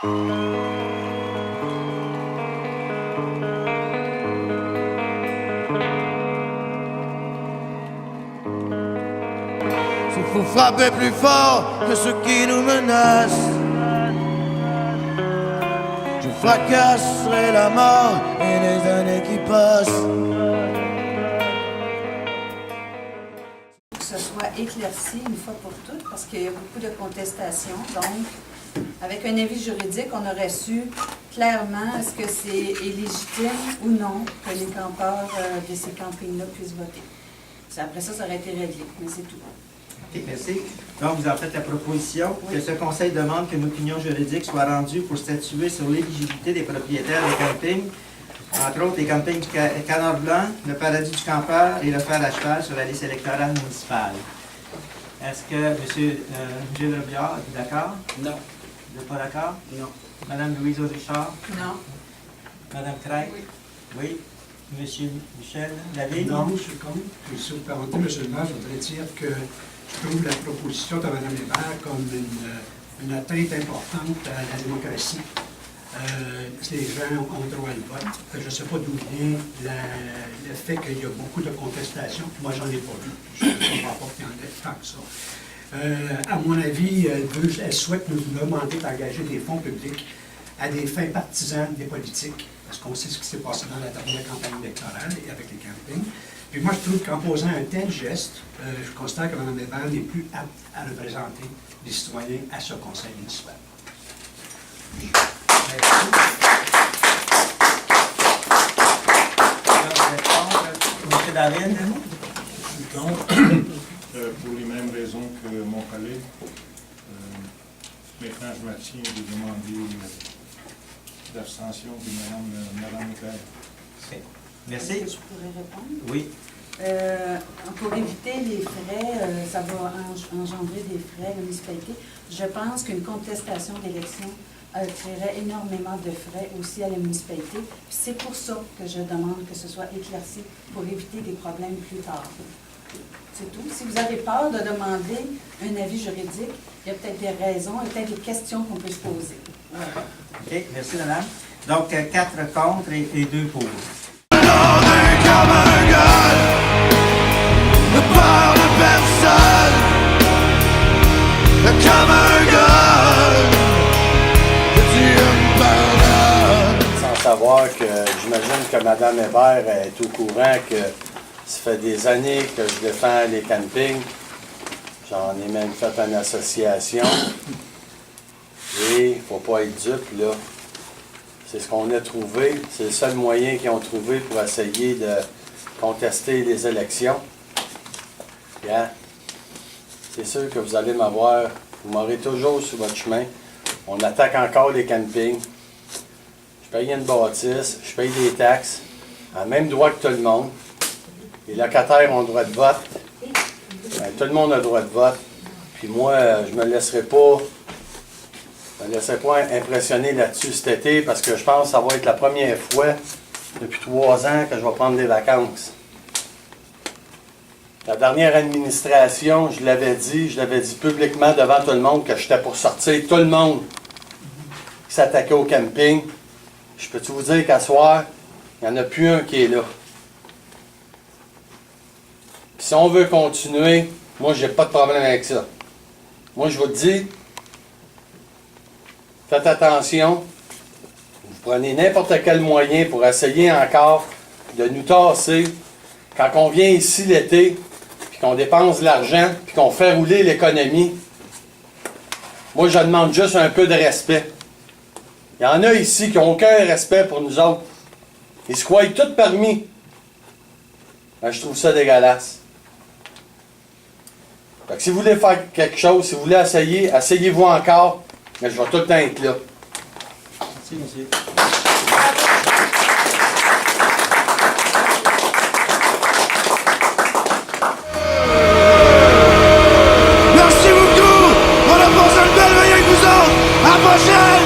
Il faut frapper plus fort que ceux qui nous menacent. Je fracasserai la mort et les années qui passent. Que ce soit éclairci une fois pour toutes, parce qu'il y a beaucoup de contestations. Donc, avec un avis juridique, on aurait su clairement est-ce que c'est illégitime ou non que les campeurs de ces campings-là puissent voter. Après ça, ça aurait été réglé, mais c'est tout. OK, merci. Donc, vous en faites la proposition Oui. que ce conseil demande qu'une opinion juridique soit rendue pour statuer sur l'éligibilité des propriétaires de campings, entre autres les campings du Canard Blanc, le Paradis du Campeur et le Fer à cheval sur la liste électorale municipale. Est-ce que M. Gilles Lebillard est d'accord? Non. Vous n'êtes pas d'accord? Non. Mme Louise Richard? Non. Mme Craig? Oui. Oui. M. Michel David? Non, je suis contre. Puis, si vous permettez, M. le maire, je voudrais dire que je trouve la proposition de Mme Hébert comme une atteinte importante à la démocratie. Les gens ont droit de vote. Je ne sais pas d'où vient le fait qu'il y a beaucoup de contestations. Moi, j'en ai pas vu. Je ne comprends pas qu'il y en ait tant que ça. À mon avis, elle souhaite nous demander d'engager des fonds publics à des fins partisanes des politiques, parce qu'on sait ce qui s'est passé dans la dernière campagne électorale et avec les campings. Puis moi, je trouve qu'en posant un tel geste, je constate que Mme Hébert n'est plus apte à représenter les citoyens à ce conseil municipal. M. David? Je suis contre, pour les mêmes raisons que mon collègue. Maintenant, je m'abstiens de demander l'abstention de Mme Claire. Merci. Est-ce que je pourrais répondre? Oui. Pour éviter les frais, ça va engendrer des frais à la municipalité. Je pense qu'une contestation d'élection créerait énormément de frais aussi à la municipalité. C'est pour ça que je demande que ce soit éclairci, pour éviter des problèmes plus tard. C'est tout. Si vous avez peur de demander un avis juridique, il y a peut-être des raisons, il y a peut-être des questions qu'on peut se poser. Voilà. OK, merci, madame. Donc, 4 contre et 2 pour. Comme un gars, ne peur de personne. Comme un gars, tu me pardonnes. Sans savoir que j'imagine que Mme Hébert est au courant que ça fait des années que je défends les campings. J'en ai même fait une association. Et il ne faut pas être dupe, là. C'est ce qu'on a trouvé. C'est le seul moyen qu'ils ont trouvé pour essayer de contester les élections. Bien, c'est sûr que vous allez m'avoir, vous m'aurez toujours sur votre chemin. On attaque encore les campings. Je paye une bâtisse, je paye des taxes, en même droit que tout le monde. Les locataires ont le droit de vote. Bien, tout le monde a le droit de vote. Puis moi, je ne me laisserai pas impressionner là-dessus cet été parce que je pense que ça va être la première fois depuis 3 ans que je vais prendre des vacances. La dernière administration, je l'avais dit publiquement devant tout le monde que j'étais pour sortir tout le monde qui s'attaquait au camping. Je peux-tu vous dire qu'à soir, il n'y en a plus un qui est là. Puis si on veut continuer, moi, j'ai pas de problème avec ça. Moi, je vous le dis, faites attention. Vous prenez n'importe quel moyen pour essayer encore de nous tasser. Quand on vient ici l'été, puis qu'on dépense de l'argent, puis qu'on fait rouler l'économie, moi, je demande juste un peu de respect. Il y en a ici qui n'ont aucun respect pour nous autres. Ils se croient tout permis. Ben, je trouve ça dégueulasse. Fait que si vous voulez faire quelque chose, si vous voulez essayer, essayez-vous encore. Mais je vais tout le temps être là. Merci, monsieur. Merci beaucoup. On a passé une belle veille avec vous autres. À la prochaine.